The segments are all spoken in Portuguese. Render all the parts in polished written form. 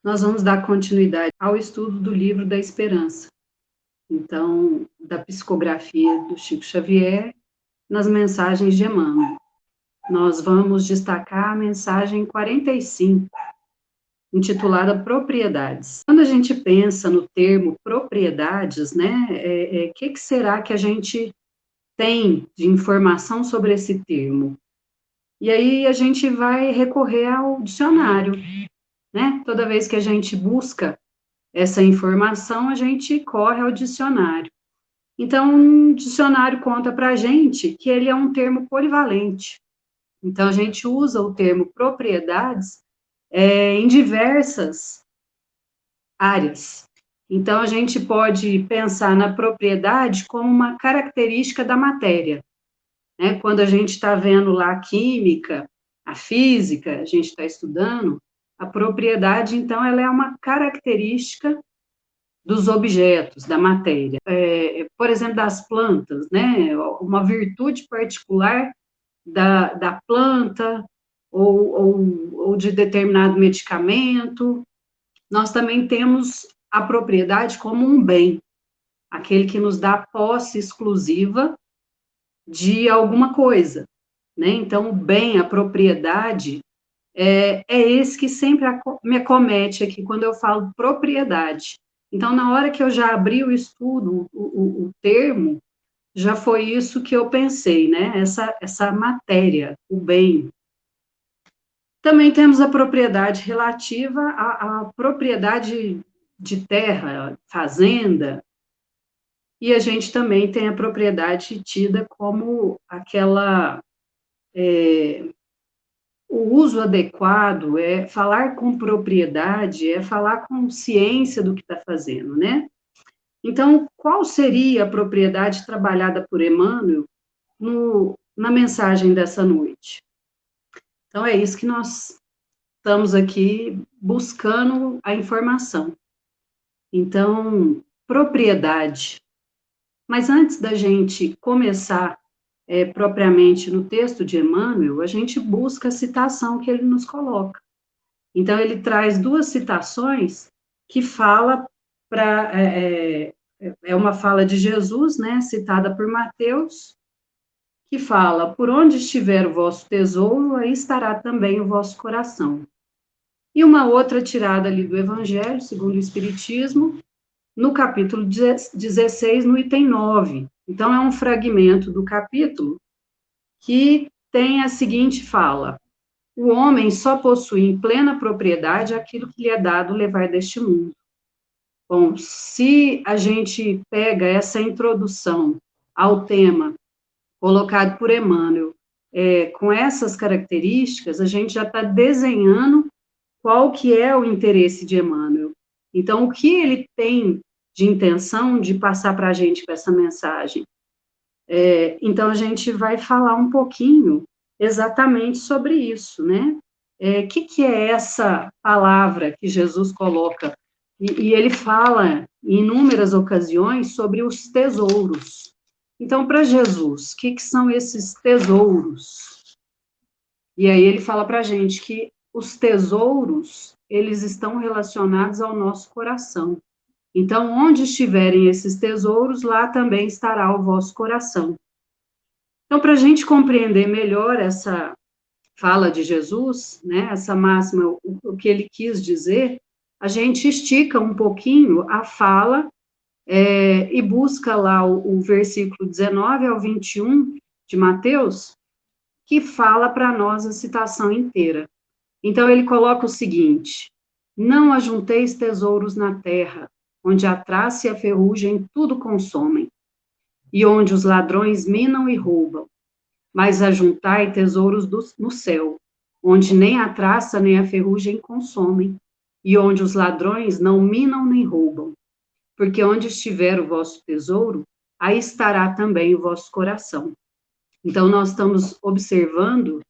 nós vamos dar continuidade ao estudo do Livro da Esperança. Então, da psicografia do Chico Xavier nas mensagens de Emmanuel. Nós vamos destacar a mensagem 45, intitulada Propriedades. Quando a gente pensa no termo propriedades, né, que será que a gente tem de informação sobre esse termo? E aí a gente vai recorrer ao dicionário, né? Toda vez que a gente busca essa informação, a gente corre ao dicionário. Então, o dicionário conta para a gente que ele é um termo polivalente. Então, a gente usa o termo propriedades em diversas áreas. Então, a gente pode pensar na propriedade como uma característica da matéria, né? Quando a gente está vendo lá a química, a física, a gente está estudando, a propriedade, então, ela é uma característica dos objetos, da matéria. Por exemplo, das plantas, né? Uma virtude particular da planta ou de determinado medicamento. Nós também temos a propriedade como um bem, aquele que nos dá posse exclusiva de alguma coisa, né? Então, o bem, a propriedade, é esse que sempre me acomete aqui quando eu falo propriedade. Então, na hora que eu já abri o estudo, o termo, já foi isso que eu pensei, né? Essa matéria, o bem. Também temos a propriedade relativa à propriedade de terra, fazenda, e a gente também tem a propriedade tida como aquela, o uso adequado, falar com propriedade, falar com ciência do que está fazendo, né? Então, qual seria a propriedade trabalhada por Emmanuel na mensagem dessa noite? Então, é isso que nós estamos aqui buscando a informação. Então, propriedade. Mas antes da gente começar propriamente no texto de Emmanuel, a gente busca a citação que ele nos coloca. Então, ele traz duas citações que fala para... É uma fala de Jesus, né, citada por Mateus, que fala, por onde estiver o vosso tesouro, aí estará também o vosso coração. E uma outra tirada ali do Evangelho, segundo o Espiritismo, no capítulo 16, no item 9. Então, é um fragmento do capítulo que tem a seguinte fala: o homem só possui em plena propriedade aquilo que lhe é dado levar deste mundo. Bom, se a gente pega essa introdução ao tema colocado por Emmanuel, com essas características, a gente já está desenhando qual que é o interesse de Emmanuel. Então, o que ele tem de intenção de passar para a gente com essa mensagem? Então, a gente vai falar um pouquinho exatamente sobre isso, né? Que é essa palavra que Jesus coloca? E ele fala em inúmeras ocasiões sobre os tesouros. Então, para Jesus, o que são esses tesouros? E aí ele fala para a gente que os tesouros, eles estão relacionados ao nosso coração. Então, onde estiverem esses tesouros, lá também estará o vosso coração. Então, para a gente compreender melhor essa fala de Jesus, né, essa máxima, o que ele quis dizer, a gente estica um pouquinho a fala e busca lá o versículo 19 ao 21 de Mateus, que fala para nós a citação inteira. Então, ele coloca o seguinte: não ajunteis tesouros na terra, onde a traça e a ferrugem tudo consomem, e onde os ladrões minam e roubam, mas ajuntai tesouros no céu, onde nem a traça nem a ferrugem consomem, e onde os ladrões não minam nem roubam. Porque onde estiver o vosso tesouro, aí estará também o vosso coração. Então, nós estamos observando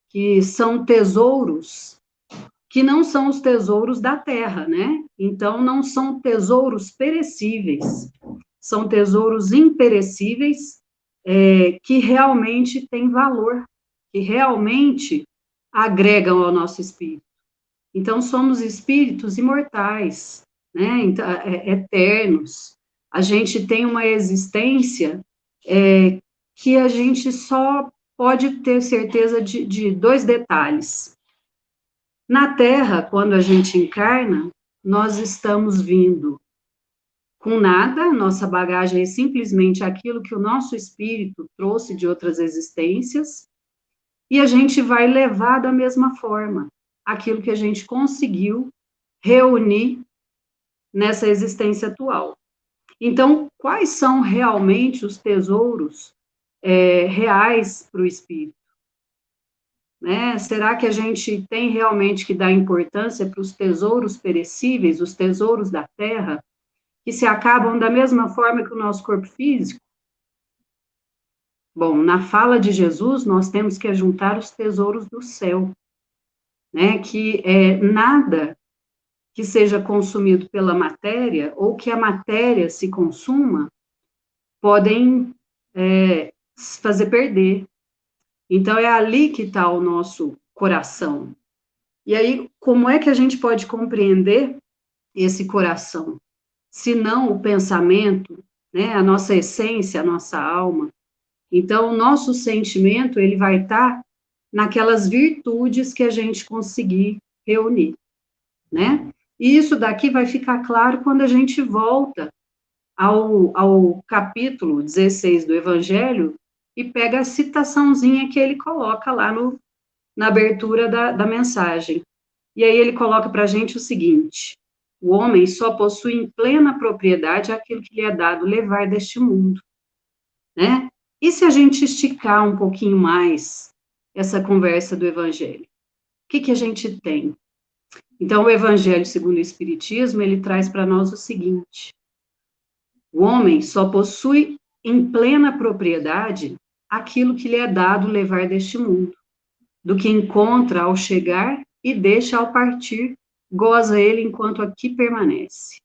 que são tesouros que não são os tesouros da terra, né? Então, não são tesouros perecíveis, são tesouros imperecíveis, que realmente têm valor, que realmente agregam ao nosso espírito. Então, somos espíritos imortais, né? Então, eternos. A gente tem uma existência que a gente só pode ter certeza de dois detalhes. Na Terra, quando a gente encarna, nós estamos vindo com nada, nossa bagagem é simplesmente aquilo que o nosso espírito trouxe de outras existências, e a gente vai levar da mesma forma aquilo que a gente conseguiu reunir nessa existência atual. Então, quais são realmente os tesouros reais para o espírito? Né? Será que a gente tem realmente que dar importância para os tesouros perecíveis, os tesouros da terra, que se acabam da mesma forma que o nosso corpo físico? Bom, na fala de Jesus, nós temos que juntar os tesouros do céu, né? Que nada que seja consumido pela matéria, ou que a matéria se consuma, podem fazer perder. Então, é ali que está o nosso coração. E aí, como é que a gente pode compreender esse coração? Se não o pensamento, né, a nossa essência, a nossa alma. Então, o nosso sentimento, ele vai estar naquelas virtudes que a gente conseguir reunir, né? E isso daqui vai ficar claro quando a gente volta ao capítulo 16 do Evangelho e pega a citaçãozinha que ele coloca lá na abertura da mensagem. E aí ele coloca para a gente o seguinte: o homem só possui em plena propriedade aquilo que lhe é dado levar deste mundo, né? E se a gente esticar um pouquinho mais essa conversa do Evangelho? O que a gente tem? Então, o Evangelho segundo o Espiritismo, ele traz para nós o seguinte: o homem só possui em plena propriedade aquilo que lhe é dado levar deste mundo, do que encontra ao chegar e deixa ao partir, goza ele enquanto aqui permanece.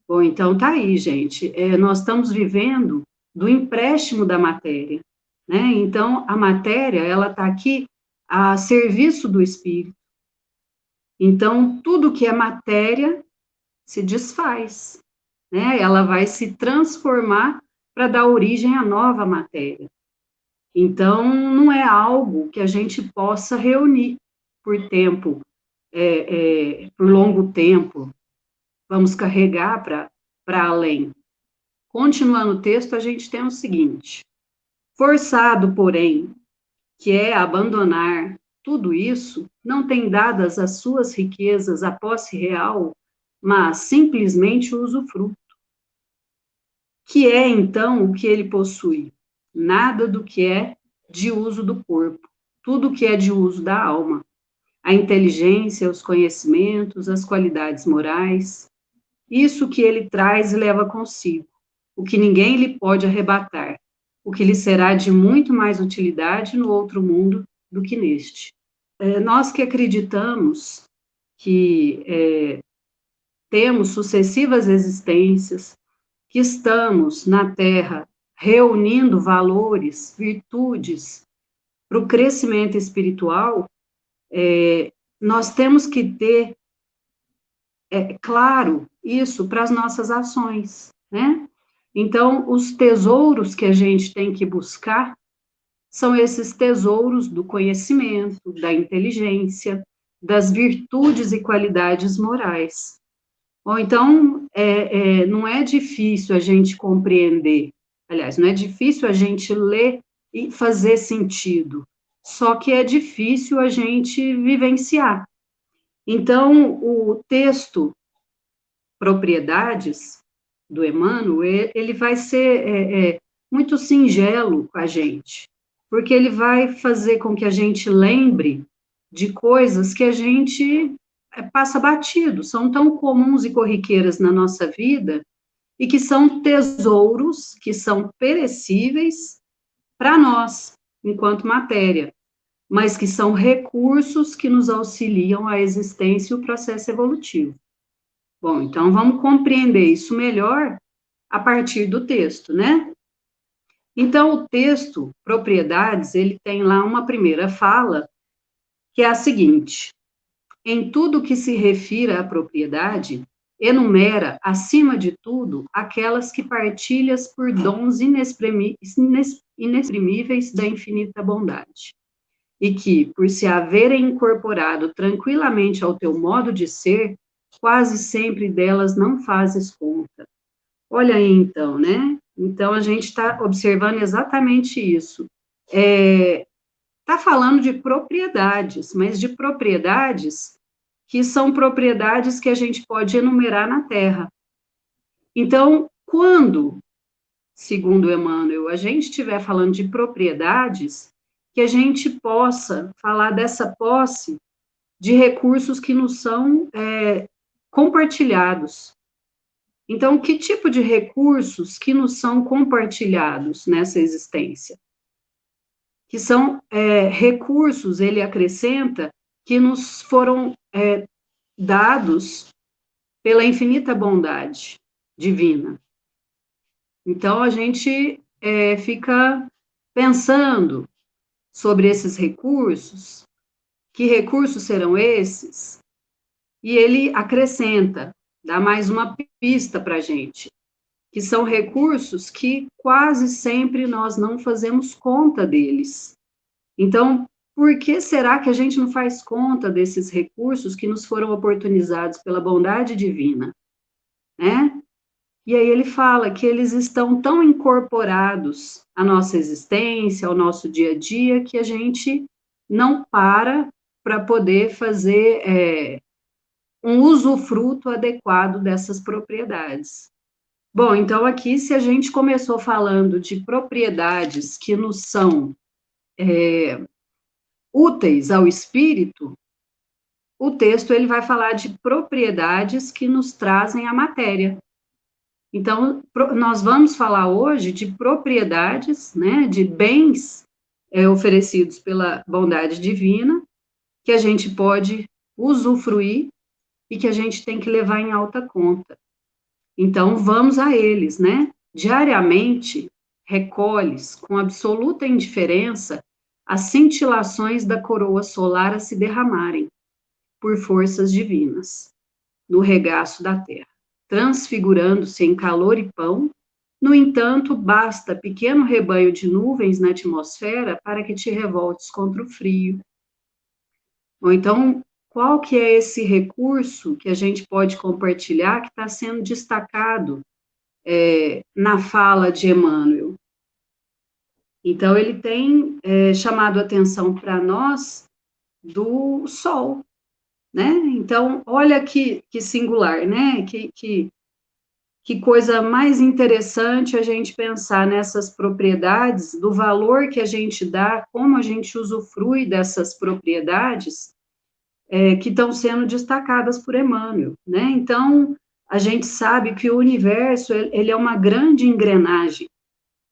Bom, então tá aí, gente. Nós estamos vivendo do empréstimo da matéria, né? Então, a matéria, ela está aqui a serviço do espírito. Então, tudo que é matéria se desfaz, né? Ela vai se transformar para dar origem à nova matéria. Então, não é algo que a gente possa reunir por tempo, por longo tempo, vamos carregar para além. Continuando o texto, a gente tem o seguinte: forçado, porém, que é abandonar tudo isso, não tem dadas as suas riquezas a posse real, mas simplesmente o usufruto. Que é, então, o que ele possui? Nada do que é de uso do corpo, tudo que é de uso da alma. A inteligência, os conhecimentos, as qualidades morais, isso que ele traz e leva consigo, o que ninguém lhe pode arrebatar, o que lhe será de muito mais utilidade no outro mundo do que neste. Nós que acreditamos que temos sucessivas existências, que estamos na Terra reunindo valores, virtudes para o crescimento espiritual, nós temos que ter claro isso para as nossas ações, né? Então, os tesouros que a gente tem que buscar são esses tesouros do conhecimento, da inteligência, das virtudes e qualidades morais. Ou então, não é difícil a gente compreender, aliás, não é difícil a gente ler e fazer sentido, só que é difícil a gente vivenciar. Então, o texto Propriedades, do Emmanuel, ele vai ser muito singelo com a gente, porque ele vai fazer com que a gente lembre de coisas que a gente passa batido, são tão comuns e corriqueiras na nossa vida, e que são tesouros, que são perecíveis para nós, enquanto matéria, mas que são recursos que nos auxiliam à existência e o processo evolutivo. Bom, então vamos compreender isso melhor a partir do texto, né? Então, o texto, Propriedades, ele tem lá uma primeira fala, que é a seguinte: em tudo que se refira à propriedade, enumera, acima de tudo, aquelas que partilhas por dons inexprimíveis da infinita bondade, e que, por se haverem incorporado tranquilamente ao teu modo de ser, quase sempre delas não fazes conta. Olha aí, então, né? Então, a gente está observando exatamente isso. Está falando de propriedades, mas de propriedades que são propriedades que a gente pode enumerar na Terra. Então, quando, segundo Emmanuel, a gente estiver falando de propriedades, que a gente possa falar dessa posse de recursos que nos são compartilhados. Então, que tipo de recursos que nos são compartilhados nessa existência? Que são recursos, ele acrescenta, que nos foram dados pela infinita bondade divina. Então, a gente fica pensando sobre esses recursos, que recursos serão esses? E ele acrescenta, dá mais uma pista para a gente, que são recursos que quase sempre nós não fazemos conta deles. Então, por que será que a gente não faz conta desses recursos que nos foram oportunizados pela bondade divina, né? E aí ele fala que eles estão tão incorporados à nossa existência, ao nosso dia a dia, que a gente não para poder fazer um usufruto adequado dessas propriedades. Bom, então aqui, se a gente começou falando de propriedades que nos são úteis ao espírito, o texto ele vai falar de propriedades que nos trazem a matéria. Então, nós vamos falar hoje de propriedades, né, de bens oferecidos pela bondade divina, que a gente pode usufruir e que a gente tem que levar em alta conta. Então, vamos a eles, né? Diariamente, recolhes com absoluta indiferença as cintilações da coroa solar a se derramarem, por forças divinas, no regaço da terra, transfigurando-se em calor e pão. No entanto, basta pequeno rebanho de nuvens na atmosfera para que te revoltes contra o frio. Ou então, qual que é esse recurso que a gente pode compartilhar que está sendo destacado na fala de Emmanuel? Então, ele tem chamado a atenção para nós do sol, né? Então, olha que singular, né? Que coisa mais interessante a gente pensar nessas propriedades, do valor que a gente dá, como a gente usufrui dessas propriedades que estão sendo destacadas por Emmanuel, né? Então, a gente sabe que o universo, ele é uma grande engrenagem,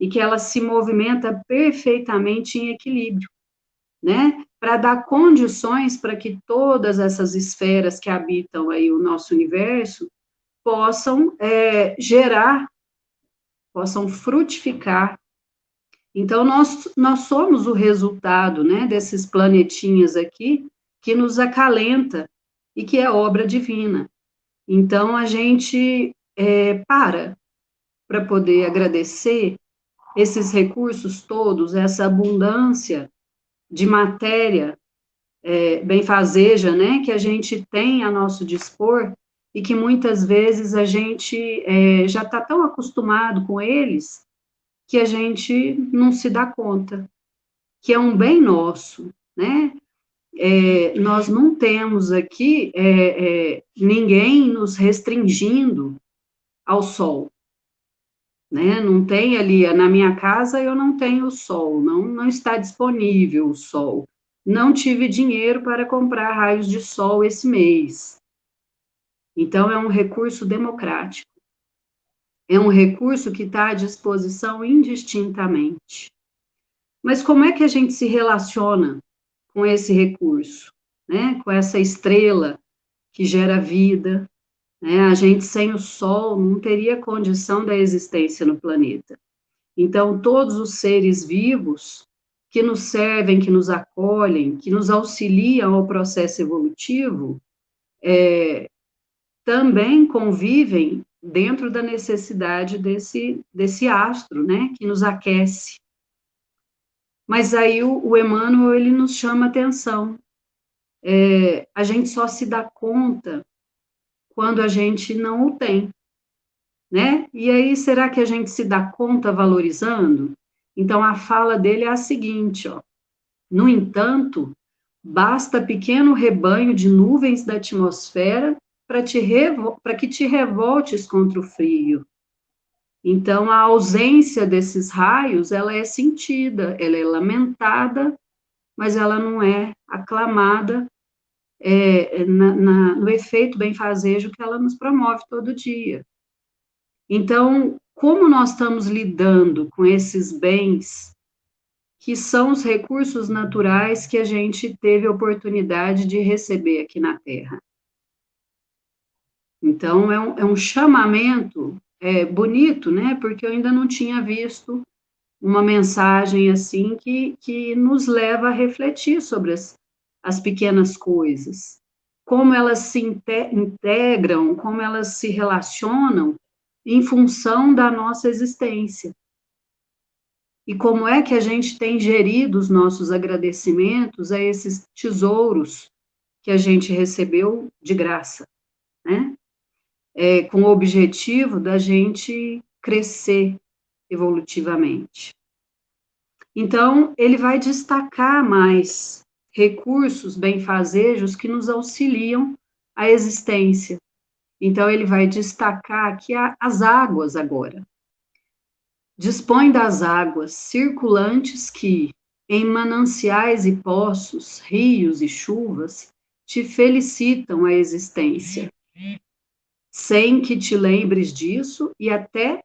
e que ela se movimenta perfeitamente em equilíbrio, né? Para dar condições para que todas essas esferas que habitam aí o nosso universo possam gerar, possam frutificar. Então, nós somos o resultado, né, desses planetinhas aqui, que nos acalenta e que é obra divina. Então, a gente para poder agradecer esses recursos todos, essa abundância de matéria benfazeja, né, que a gente tem a nosso dispor, e que muitas vezes a gente já está tão acostumado com eles, que a gente não se dá conta, que é um bem nosso, né? Nós não temos aqui ninguém nos restringindo ao sol, né? Não tem ali, na minha casa eu não tenho sol, não está disponível o sol. Não tive dinheiro para comprar raios de sol esse mês. Então, é um recurso democrático. É um recurso que está à disposição indistintamente. Mas como é que a gente se relaciona com esse recurso, né? Com essa estrela que gera vida, né? A gente sem o Sol não teria condição da existência no planeta. Então, todos os seres vivos que nos servem, que nos acolhem, que nos auxiliam ao processo evolutivo, também convivem dentro da necessidade desse astro, né, que nos aquece. Mas aí o Emmanuel, ele nos chama atenção. A gente só se dá conta quando a gente não o tem, né? E aí, será que a gente se dá conta valorizando? Então, a fala dele é a seguinte, ó. No entanto, basta pequeno rebanho de nuvens da atmosfera para que te revoltes contra o frio. Então, a ausência desses raios, ela é sentida, ela é lamentada, mas ela não é aclamada no efeito benfazejo que ela nos promove todo dia. Então, como nós estamos lidando com esses bens, que são os recursos naturais que a gente teve a oportunidade de receber aqui na Terra? Então, é um chamamento bonito, né? Porque eu ainda não tinha visto uma mensagem assim que nos leva a refletir sobre as pequenas coisas, como elas se integram, como elas se relacionam em função da nossa existência. E como é que a gente tem gerido os nossos agradecimentos a esses tesouros que a gente recebeu de graça, né? Com o objetivo da gente crescer evolutivamente. Então, ele vai destacar mais recursos, benfazejos que nos auxiliam à existência. Então, ele vai destacar aqui as águas agora. Dispõe das águas circulantes que, em mananciais e poços, rios e chuvas, te felicitam a existência, sem que te lembres disso, e até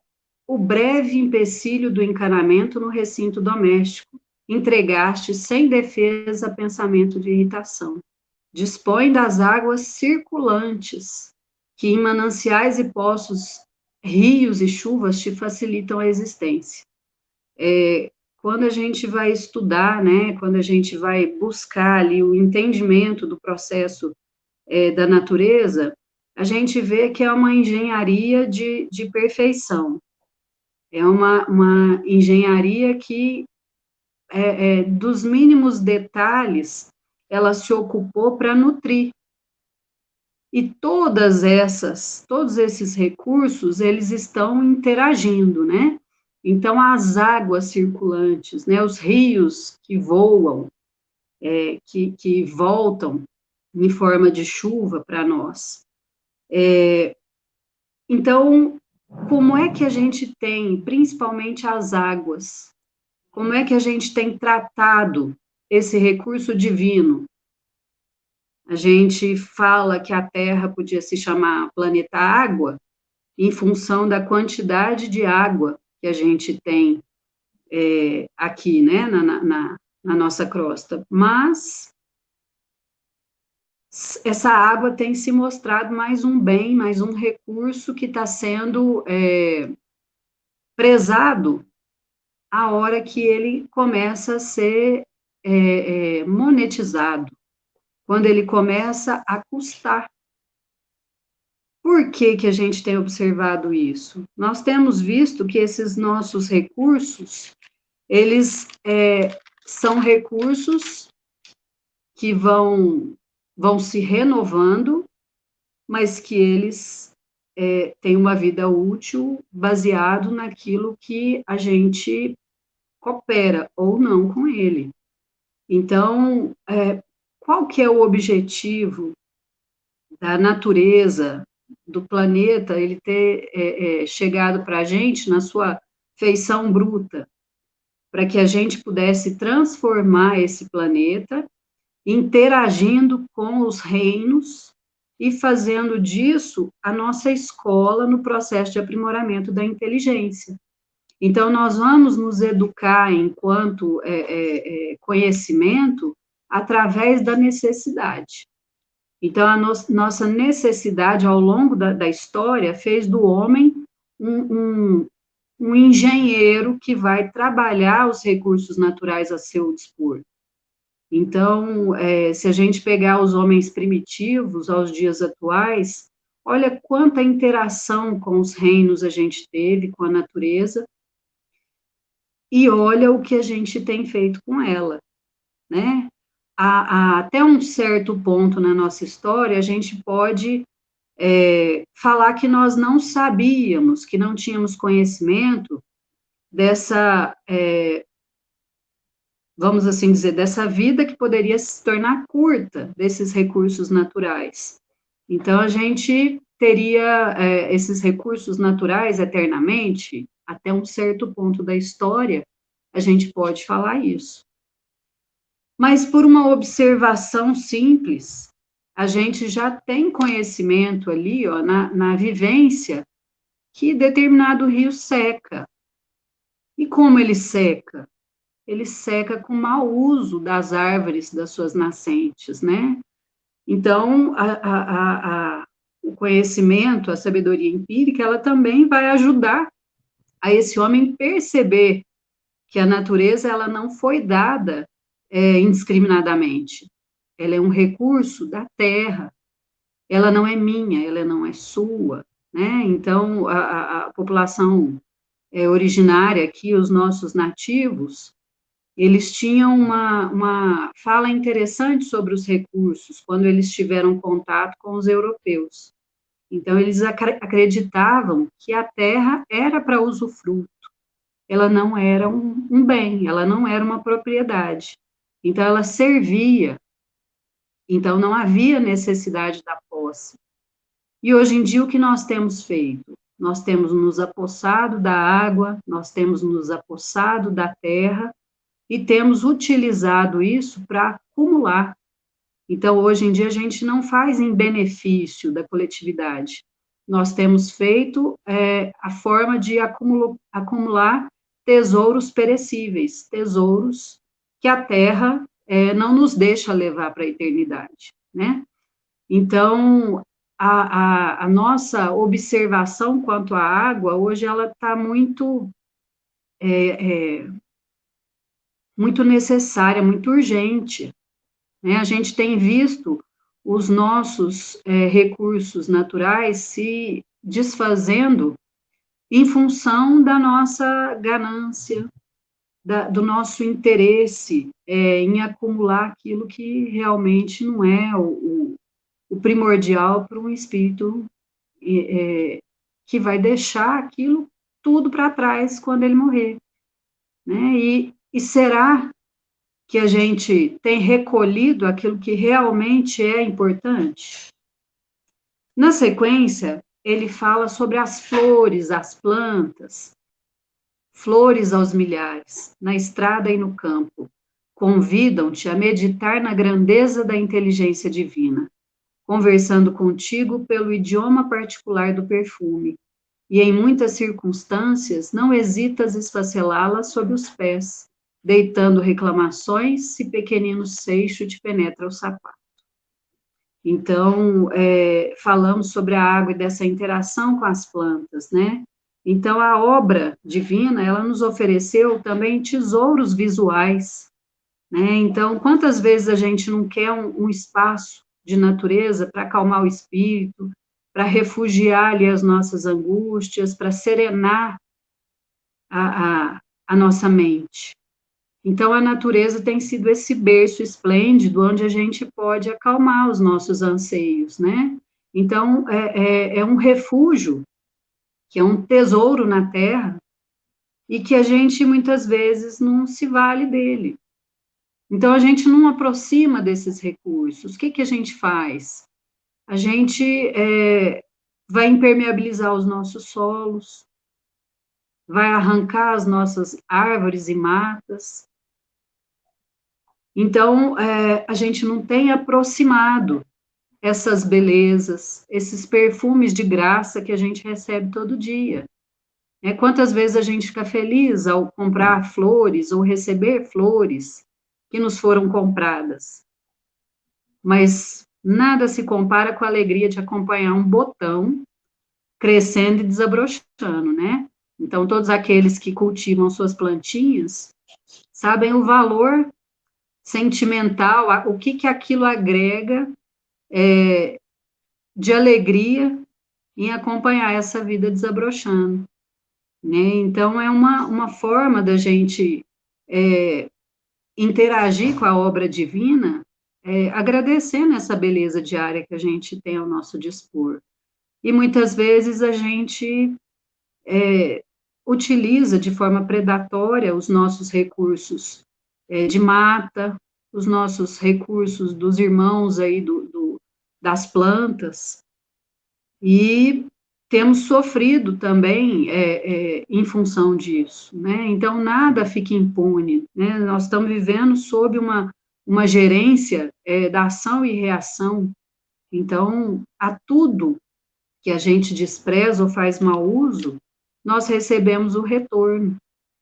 o breve empecilho do encanamento no recinto doméstico, entregaste sem defesa a pensamento de irritação. Dispõe das águas circulantes, que em mananciais e poços, rios e chuvas te facilitam a existência. Quando a gente vai estudar, né, quando a gente vai buscar ali o entendimento do processo da natureza, a gente vê que é uma engenharia de perfeição. É uma engenharia que, dos mínimos detalhes, ela se ocupou para nutrir. E todos esses recursos, eles estão interagindo, né? Então, as águas circulantes, né, os rios que voam, que voltam em forma de chuva para nós. Então, como é que a gente tem, principalmente as águas, como é que a gente tem tratado esse recurso divino? A gente fala que a Terra podia se chamar planeta água, em função da quantidade de água que a gente tem aqui, né, na nossa crosta. Mas essa água tem se mostrado mais um bem, mais um recurso que está sendo prezado a hora que ele começa a ser monetizado, quando ele começa a custar. Por que que a gente tem observado isso? Nós temos visto que esses nossos recursos, eles são recursos que vão se renovando, mas que eles têm uma vida útil baseado naquilo que a gente coopera ou não com ele. Então, qual que é o objetivo da natureza, do planeta, ele ter chegado para a gente na sua feição bruta, para que a gente pudesse transformar esse planeta, interagindo com os reinos e fazendo disso a nossa escola no processo de aprimoramento da inteligência. Então, nós vamos nos educar enquanto conhecimento através da necessidade. Então, a nossa necessidade, ao longo da história, fez do homem um um engenheiro que vai trabalhar os recursos naturais a seu dispor. Então, se a gente pegar os homens primitivos aos dias atuais, olha quanta interação com os reinos a gente teve, com a natureza, e olha o que a gente tem feito com ela, né? Até um certo ponto na nossa história, a gente pode falar que nós não sabíamos, que não tínhamos conhecimento dessa, vamos assim dizer, dessa vida que poderia se tornar curta, desses recursos naturais. Então, a gente teria esses recursos naturais eternamente, até um certo ponto da história, a gente pode falar isso. Mas por uma observação simples, a gente já tem conhecimento ali, ó, na vivência, que determinado rio seca. E como ele seca? Ele seca com mau uso das árvores, das suas nascentes, né? Então, o conhecimento, a sabedoria empírica, ela também vai ajudar a esse homem perceber que a natureza, ela não foi dada indiscriminadamente. Ela é um recurso da terra, ela não é minha, ela não é sua, né? Então, a população originária aqui, os nossos nativos, eles tinham uma fala interessante sobre os recursos, quando eles tiveram contato com os europeus. Então, eles acreditavam que a terra era para usufruto, ela não era um bem, ela não era uma propriedade. Então, ela servia, então não havia necessidade da posse. E hoje em dia, o que nós temos feito? Nós temos nos apossado da água, nós temos nos apossado da terra, e temos utilizado isso para acumular. Então, hoje em dia, a gente não faz em benefício da coletividade. Nós temos feito a forma de acumular tesouros perecíveis, tesouros que a terra não nos deixa levar para a eternidade, né? Então, a nossa observação quanto à água, hoje, ela está muito necessária, muito urgente, né? A gente tem visto os nossos recursos naturais se desfazendo em função da nossa ganância, do nosso interesse em acumular aquilo que realmente não é o primordial para um espírito que vai deixar aquilo tudo para trás quando ele morrer, né? E será que a gente tem recolhido aquilo que realmente é importante? Na sequência, ele fala sobre as flores, as plantas, flores aos milhares, na estrada e no campo, convidam-te a meditar na grandeza da inteligência divina, conversando contigo pelo idioma particular do perfume, e em muitas circunstâncias não hesitas esfacelá-la sob os pés, deitando reclamações se pequenino seixo te penetra o sapato. Então, falamos sobre a água e dessa interação com as plantas, né? Então, a obra divina, ela nos ofereceu também tesouros visuais, né? Então, quantas vezes a gente não quer um espaço de natureza para acalmar o espírito, para refugiar ali as nossas angústias, para serenar a nossa mente. Então, a natureza tem sido esse berço esplêndido onde a gente pode acalmar os nossos anseios, né? Então, é um refúgio, que é um tesouro na terra, e que a gente, muitas vezes, não se vale dele. Então, a gente não aproxima desses recursos. O que a gente faz? A gente vai impermeabilizar os nossos solos, vai arrancar as nossas árvores e matas. Então, a gente não tem aproximado essas belezas, esses perfumes de graça que a gente recebe todo dia. Quantas vezes a gente fica feliz ao comprar flores ou receber flores que nos foram compradas, mas nada se compara com a alegria de acompanhar um botão crescendo e desabrochando, né? Então, todos aqueles que cultivam suas plantinhas sabem o valor sentimental, o que aquilo agrega de alegria em acompanhar essa vida desabrochando, né? Então, é uma forma da gente interagir com a obra divina, agradecendo essa beleza diária que a gente tem ao nosso dispor. E muitas vezes a gente utiliza de forma predatória os nossos recursos de mata, os nossos recursos dos irmãos aí das plantas, e temos sofrido também em função disso, né? Então, nada fica impune, né? Nós estamos vivendo sob uma gerência da ação e reação, então, a tudo que a gente despreza ou faz mau uso, nós recebemos o retorno.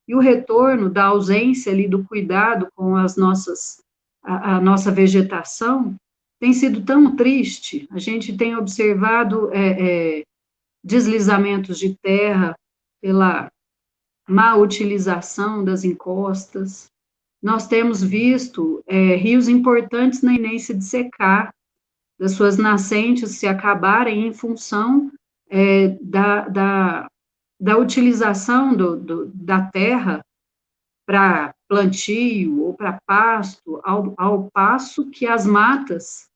E o retorno da ausência ali do cuidado com a nossa vegetação tem sido tão triste. A gente tem observado deslizamentos de terra pela má utilização das encostas. Nós temos visto rios importantes na iminência de secar, das suas nascentes se acabarem em função da utilização da terra para plantio ou para pasto, ao passo que as matas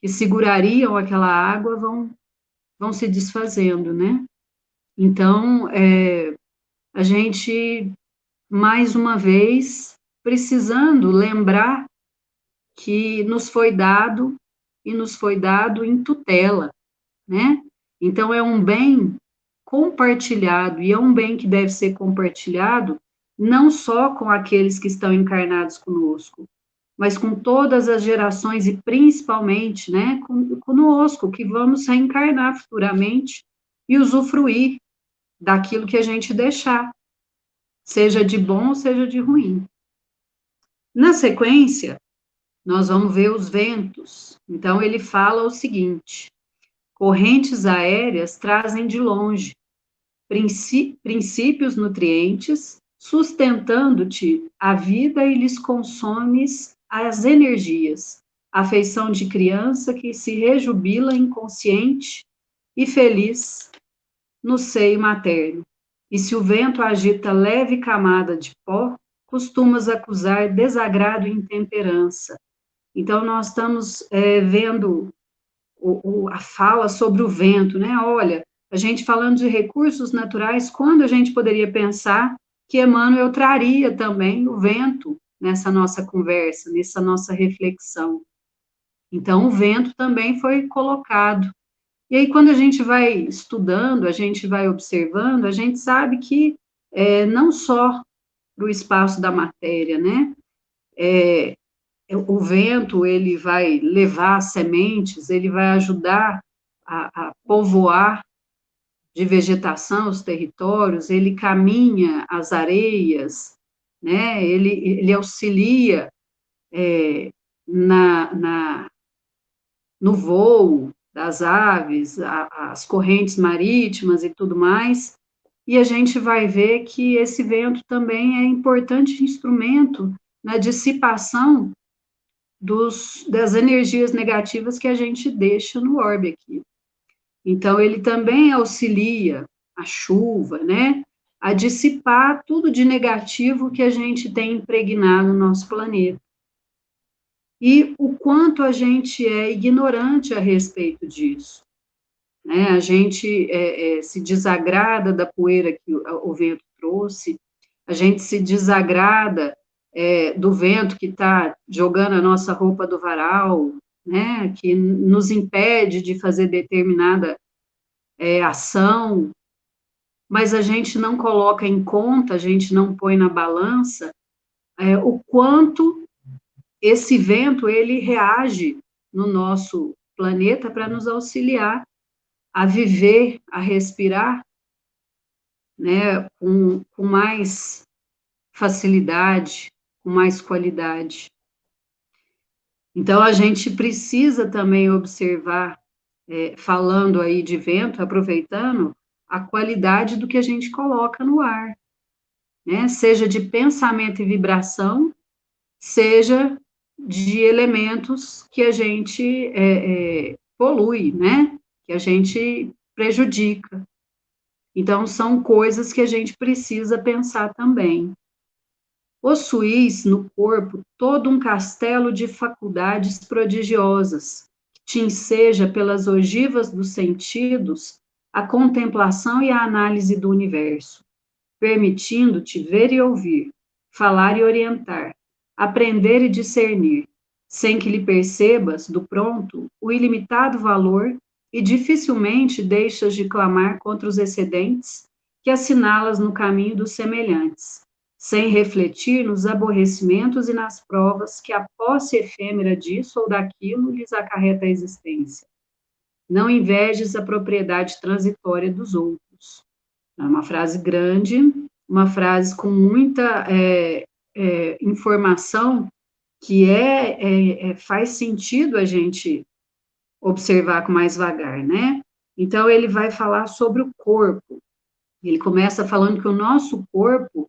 que segurariam aquela água vão se desfazendo, né? Então, a gente, mais uma vez, precisando lembrar que nos foi dado, e nos foi dado em tutela, né? Então, é um bem compartilhado, e é um bem que deve ser compartilhado não só com aqueles que estão encarnados conosco, mas com todas as gerações e principalmente, né, conosco, que vamos reencarnar futuramente e usufruir daquilo que a gente deixar, seja de bom ou seja de ruim. Na sequência, nós vamos ver os ventos. Então, ele fala o seguinte: correntes aéreas trazem de longe princípios nutrientes, sustentando-te a vida e lhes consomes as energias, afeição de criança que se rejubila inconsciente e feliz no seio materno. E se o vento agita leve camada de pó, costumas acusar desagrado e intemperança. Então, nós estamos vendo a fala sobre o vento, né? Olha, a gente falando de recursos naturais, quando a gente poderia pensar que Emmanuel traria também o vento nessa nossa conversa, nessa nossa reflexão. Então, o vento também foi colocado. E aí, quando a gente vai estudando, a gente vai observando, a gente sabe que não só para o espaço da matéria, né? O vento, ele vai levar sementes, ele vai ajudar a povoar de vegetação os territórios, ele caminha as areias, né? Ele auxilia no voo das aves, as correntes marítimas e tudo mais, e a gente vai ver que esse vento também é importante instrumento na dissipação das energias negativas que a gente deixa no orbe aqui. Então, ele também auxilia a chuva, né, a dissipar tudo de negativo que a gente tem impregnado no nosso planeta. E o quanto a gente é ignorante a respeito disso, né? A gente se desagrada da poeira que o vento trouxe, a gente se desagrada do vento que está jogando a nossa roupa do varal, né? Que nos impede de fazer determinada ação, mas a gente não coloca em conta, a gente não põe na balança o quanto esse vento, ele reage no nosso planeta para nos auxiliar a viver, a respirar, né, com mais facilidade, com mais qualidade. Então, a gente precisa também observar, falando aí de vento, aproveitando, a qualidade do que a gente coloca no ar, né? Seja de pensamento e vibração, seja de elementos que a gente polui, né? Que a gente prejudica. Então, são coisas que a gente precisa pensar também. Possuís no corpo todo um castelo de faculdades prodigiosas, que te enseja pelas ogivas dos sentidos a contemplação e a análise do universo, permitindo-te ver e ouvir, falar e orientar, aprender e discernir, sem que lhe percebas, do pronto, o ilimitado valor e dificilmente deixas de clamar contra os excedentes que assinalas no caminho dos semelhantes, sem refletir nos aborrecimentos e nas provas que a posse efêmera disso ou daquilo lhes acarreta a existência. Não invejes a propriedade transitória dos outros. É uma frase grande, uma frase com muita informação que faz sentido a gente observar com mais vagar, né? Então, ele vai falar sobre o corpo. Ele começa falando que o nosso corpo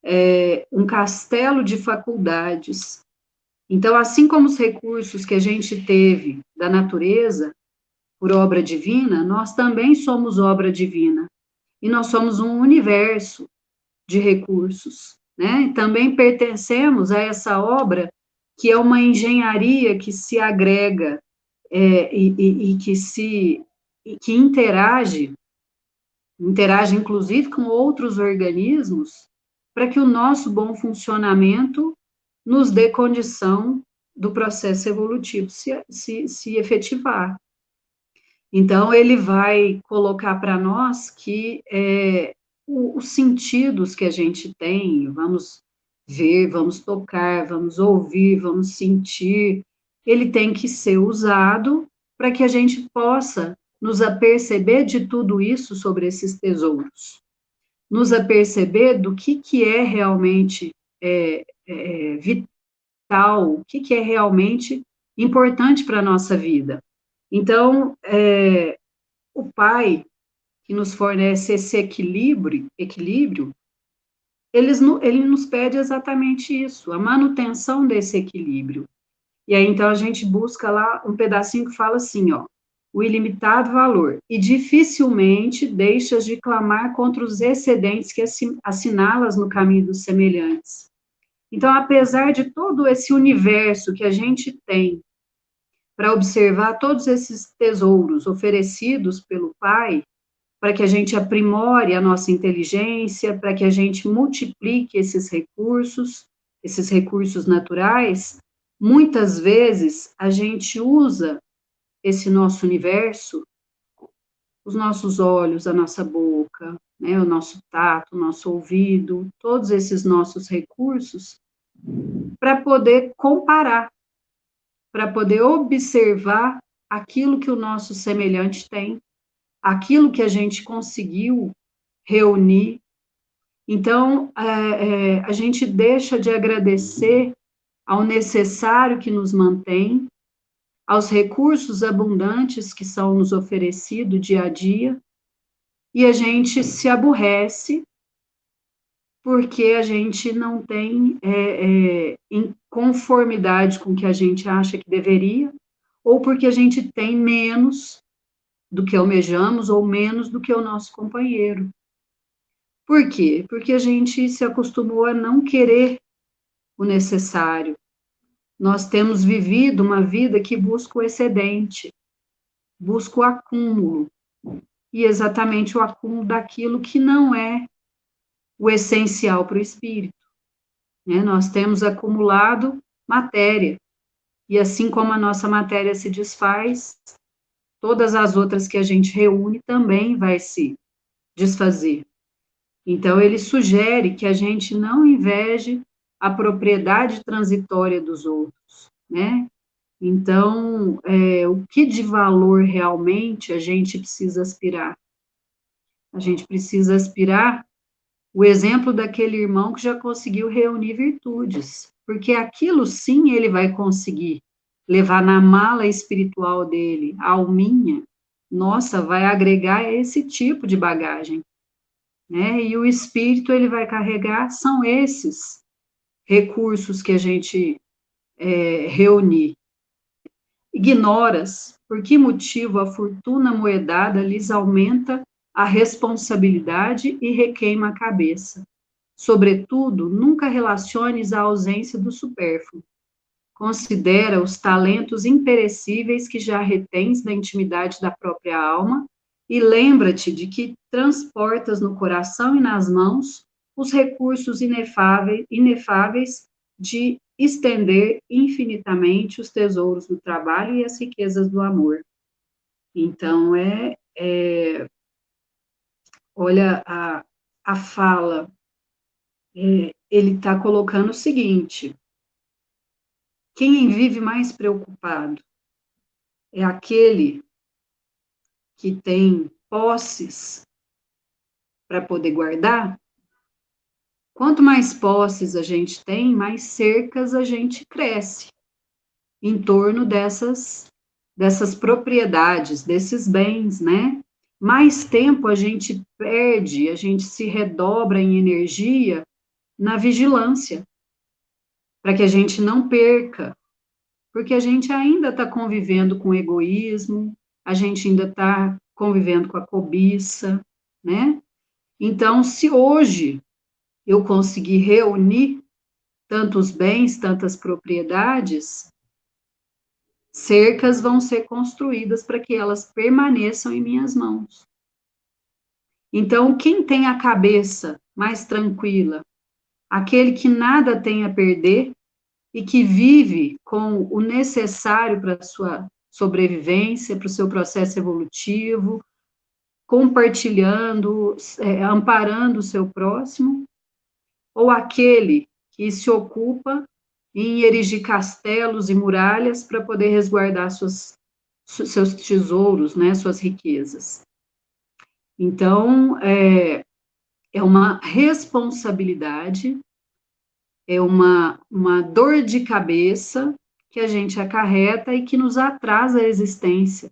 é um castelo de faculdades. Então, assim como os recursos que a gente teve da natureza, por obra divina, nós também somos obra divina. E nós somos um universo de recursos, né? E também pertencemos a essa obra que é uma engenharia que se agrega e que interage inclusive com outros organismos, para que o nosso bom funcionamento nos dê condição do processo evolutivo se efetivar. Então, ele vai colocar para nós que os sentidos que a gente tem, vamos ver, vamos tocar, vamos ouvir, vamos sentir, ele tem que ser usado para que a gente possa nos aperceber de tudo isso sobre esses tesouros, nos aperceber do que é realmente vital, o que é realmente importante para a nossa vida. Então, o Pai, que nos fornece esse equilíbrio ele nos pede exatamente isso, a manutenção desse equilíbrio. E aí, então, a gente busca lá um pedacinho que fala assim, ó, o ilimitado valor, e dificilmente deixas de clamar contra os excedentes que assinalas no caminho dos semelhantes. Então, apesar de todo esse universo que a gente tem para observar todos esses tesouros oferecidos pelo Pai, para que a gente aprimore a nossa inteligência, para que a gente multiplique esses recursos naturais, muitas vezes a gente usa esse nosso universo, os nossos olhos, a nossa boca, né, o nosso tato, o nosso ouvido, todos esses nossos recursos, para poder comparar, para poder observar aquilo que o nosso semelhante tem, aquilo que a gente conseguiu reunir. Então, a gente deixa de agradecer ao necessário que nos mantém, aos recursos abundantes que são nos oferecidos dia a dia, e a gente se aborrece porque a gente não tem em conformidade com o que a gente acha que deveria, ou porque a gente tem menos do que almejamos, ou menos do que o nosso companheiro. Por quê? Porque a gente se acostumou a não querer o necessário. Nós temos vivido uma vida que busca o excedente, busca o acúmulo, e exatamente o acúmulo daquilo que não é o essencial para o espírito. Né? Nós temos acumulado matéria, e assim como a nossa matéria se desfaz, todas as outras que a gente reúne também vai se desfazer. Então, ele sugere que a gente não inveje a propriedade transitória dos outros, né? Então, o que de valor realmente a gente precisa aspirar? A gente precisa aspirar o exemplo daquele irmão que já conseguiu reunir virtudes, porque aquilo sim ele vai conseguir levar na mala espiritual dele, a alminha, nossa, vai agregar esse tipo de bagagem, né? E o espírito, ele vai carregar, são esses recursos que a gente reunir. Ignoras por que motivo a fortuna moedada lhes aumenta a responsabilidade e requeima a cabeça. Sobretudo, nunca relaciones a ausência do supérfluo. Considera os talentos imperecíveis que já retens na intimidade da própria alma e lembra-te de que transportas no coração e nas mãos os recursos inefáveis de estender infinitamente os tesouros do trabalho e as riquezas do amor. Então, olha a fala, ele está colocando o seguinte: quem vive mais preocupado é aquele que tem posses para poder guardar. Quanto mais posses a gente tem, mais cercas a gente cresce em torno dessas propriedades, desses bens, né? Mais tempo a gente perde, a gente se redobra em energia na vigilância, para que a gente não perca, porque a gente ainda está convivendo com o egoísmo, a gente ainda está convivendo com a cobiça, né? Então, se hoje eu conseguir reunir tantos bens, tantas propriedades, cercas vão ser construídas para que elas permaneçam em minhas mãos. Então, quem tem a cabeça mais tranquila, aquele que nada tem a perder e que vive com o necessário para a sua sobrevivência, para o seu processo evolutivo, compartilhando, amparando o seu próximo, ou aquele que se ocupa em erigir castelos e muralhas para poder resguardar seus tesouros, né, suas riquezas. Então, é uma responsabilidade, é uma dor de cabeça que a gente acarreta e que nos atrasa a existência,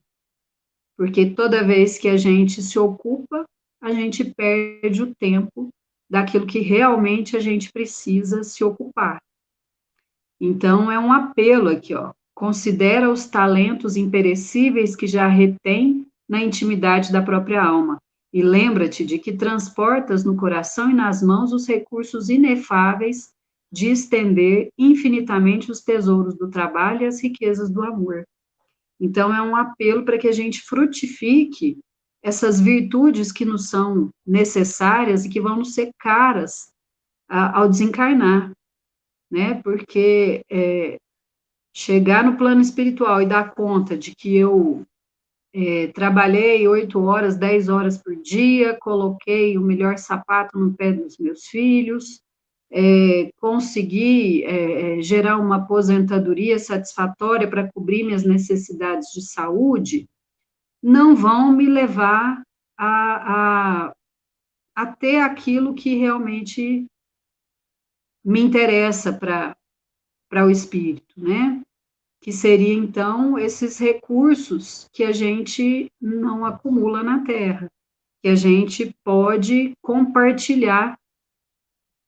porque toda vez que a gente se ocupa, a gente perde o tempo daquilo que realmente a gente precisa se ocupar. Então, é um apelo aqui, ó. Considera os talentos imperecíveis que já retém na intimidade da própria alma. E lembra-te de que transportas no coração e nas mãos os recursos inefáveis de estender infinitamente os tesouros do trabalho e as riquezas do amor. Então, é um apelo para que a gente frutifique essas virtudes que nos são necessárias e que vão nos ser caras ao desencarnar, né? Porque chegar no plano espiritual e dar conta de que eu trabalhei 8 horas, 10 horas por dia, coloquei o melhor sapato no pé dos meus filhos, consegui gerar uma aposentadoria satisfatória para cobrir minhas necessidades de saúde, não vão me levar a ter aquilo que realmente me interessa para o espírito, né? Que seria, então, esses recursos que a gente não acumula na Terra, que a gente pode compartilhar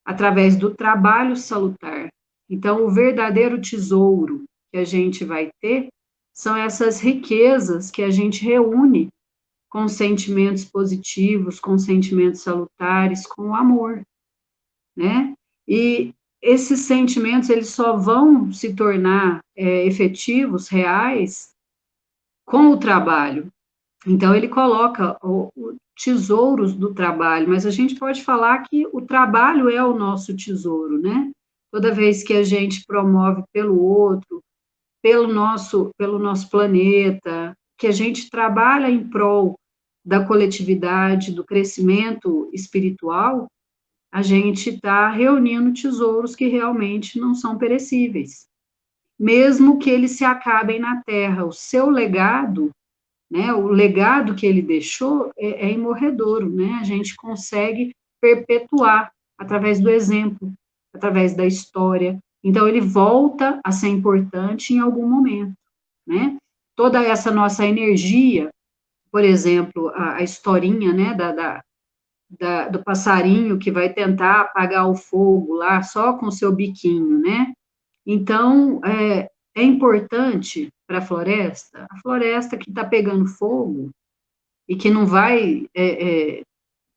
através do trabalho salutar. Então, o verdadeiro tesouro que a gente vai ter são essas riquezas que a gente reúne com sentimentos positivos, com sentimentos salutares, com o amor, né? E esses sentimentos, eles só vão se tornar efetivos, reais, com o trabalho. Então, ele coloca o tesouros do trabalho, mas a gente pode falar que o trabalho é o nosso tesouro, né? Toda vez que a gente promove pelo outro, pelo nosso planeta, que a gente trabalha em prol da coletividade, do crescimento espiritual, a gente está reunindo tesouros que realmente não são perecíveis. Mesmo que eles se acabem na Terra, o seu legado, né, o legado que ele deixou é imorredouro, né? A gente consegue perpetuar através do exemplo, através da história. Então, ele volta a ser importante em algum momento, né? Toda essa nossa energia por exemplo, a historinha, né, do passarinho que vai tentar apagar o fogo lá só com o seu biquinho, né? Então, é importante para a floresta que está pegando fogo e que não vai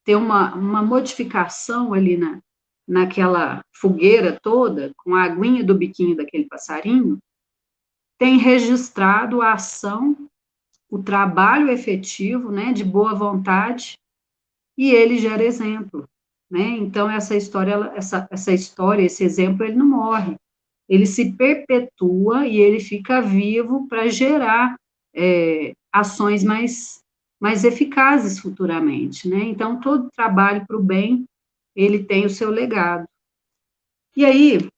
ter uma modificação ali naquela fogueira toda, com a aguinha do biquinho daquele passarinho, tem registrado a ação, o trabalho efetivo, né, de boa vontade, e ele gera exemplo, né? Então, essa história, esse exemplo, ele não morre, ele se perpetua e ele fica vivo para gerar ações mais eficazes futuramente, né? Então, todo trabalho para o bem, ele tem o seu legado. E aí,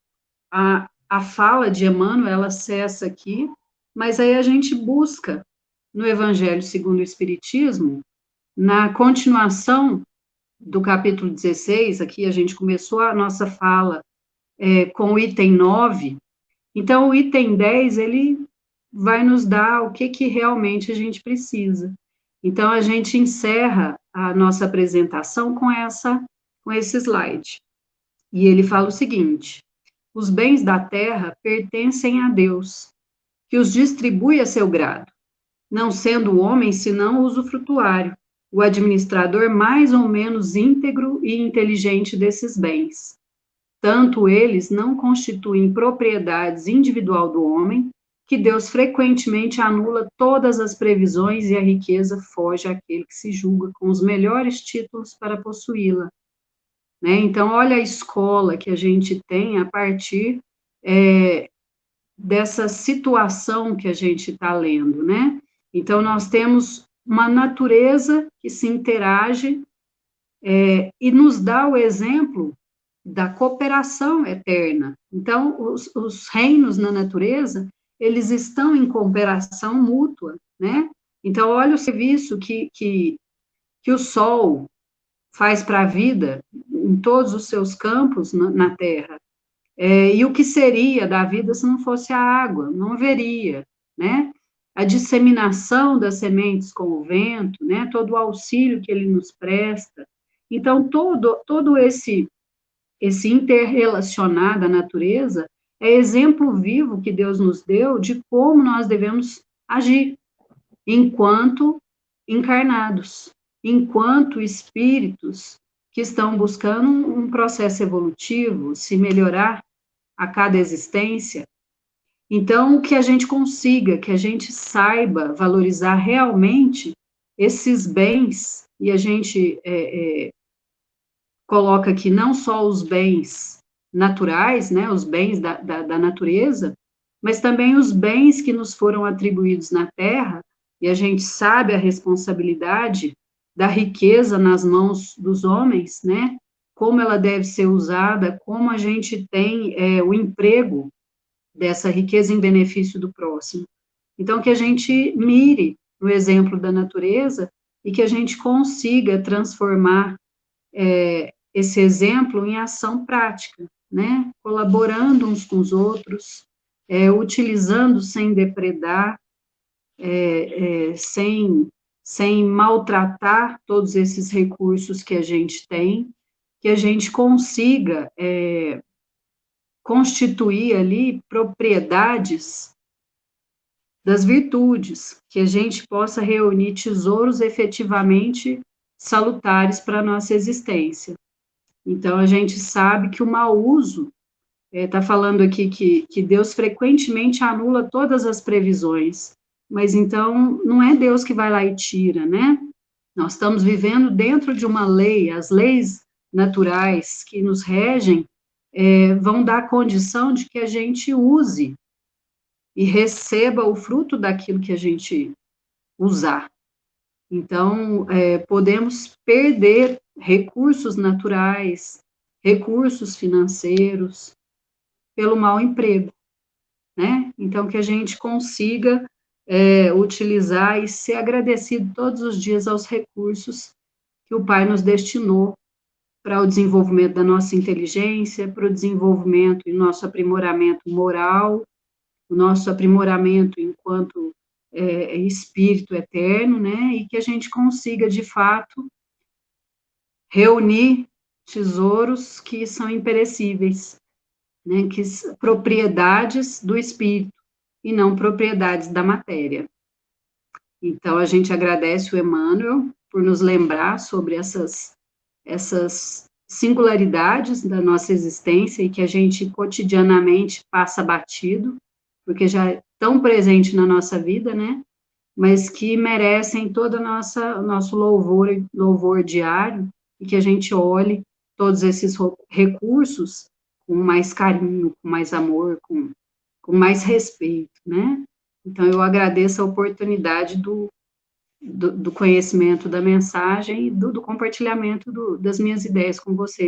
a fala de Emmanuel, ela cessa aqui, mas aí a gente busca no Evangelho segundo o Espiritismo, na continuação do capítulo 16, aqui a gente começou a nossa fala com o item 9, então o item 10, ele vai nos dar o que realmente a gente precisa. Então, a gente encerra a nossa apresentação com esse slide. E ele fala o seguinte: os bens da terra pertencem a Deus, que os distribui a seu grado, não sendo o homem senão o usufrutuário, o administrador mais ou menos íntegro e inteligente desses bens. Tanto eles não constituem propriedades individual do homem, que Deus frequentemente anula todas as previsões e a riqueza foge àquele que se julga com os melhores títulos para possuí-la. Né? Então, olha a escola que a gente tem a partir dessa situação que a gente está lendo, né? Então, nós temos uma natureza que se interage e nos dá o exemplo da cooperação eterna. Então, os reinos na natureza, eles estão em cooperação mútua, né? Então, olha o serviço que o sol faz para a vida em todos os seus campos na Terra. E o que seria da vida se não fosse a água? Não haveria, né? A disseminação das sementes com o vento, né? Todo o auxílio que ele nos presta. Então, todo esse interrelacionar da natureza é exemplo vivo que Deus nos deu de como nós devemos agir enquanto encarnados, enquanto espíritos que estão buscando um processo evolutivo, se melhorar a cada existência. Então, que a gente consiga, que a gente saiba valorizar realmente esses bens, e a gente coloca aqui não só os bens naturais, né, os bens da natureza, mas também os bens que nos foram atribuídos na Terra, e a gente sabe a responsabilidade da riqueza nas mãos dos homens, né, como ela deve ser usada, como a gente tem o emprego dessa riqueza em benefício do próximo. Então, que a gente mire no exemplo da natureza e que a gente consiga transformar esse exemplo em ação prática, né? Colaborando uns com os outros, utilizando sem depredar, sem maltratar todos esses recursos que a gente tem, que a gente consiga constituir ali propriedades das virtudes, que a gente possa reunir tesouros efetivamente salutares para a nossa existência. Então, a gente sabe que o mau uso, está falando aqui que Deus frequentemente anula todas as previsões, mas então não é Deus que vai lá e tira, né? Nós estamos vivendo dentro de uma lei, as leis naturais que nos regem vão dar condição de que a gente use e receba o fruto daquilo que a gente usar. Então, podemos perder recursos naturais, recursos financeiros, pelo mau emprego, né? Então, que a gente consiga utilizar e ser agradecido todos os dias aos recursos que o Pai nos destinou para o desenvolvimento da nossa inteligência, para o desenvolvimento e nosso aprimoramento moral, o nosso aprimoramento enquanto espírito eterno, né, e que a gente consiga, de fato, reunir tesouros que são imperecíveis, né, propriedades do espírito, e não propriedades da matéria. Então, a gente agradece o Emmanuel por nos lembrar sobre essas singularidades da nossa existência e que a gente cotidianamente passa batido, porque já é tão presente na nossa vida, né? Mas que merecem todo o nosso louvor diário, e que a gente olhe todos esses recursos com mais carinho, com mais amor, com mais respeito, né? Então, eu agradeço a oportunidade do conhecimento da mensagem e do compartilhamento das minhas ideias com vocês.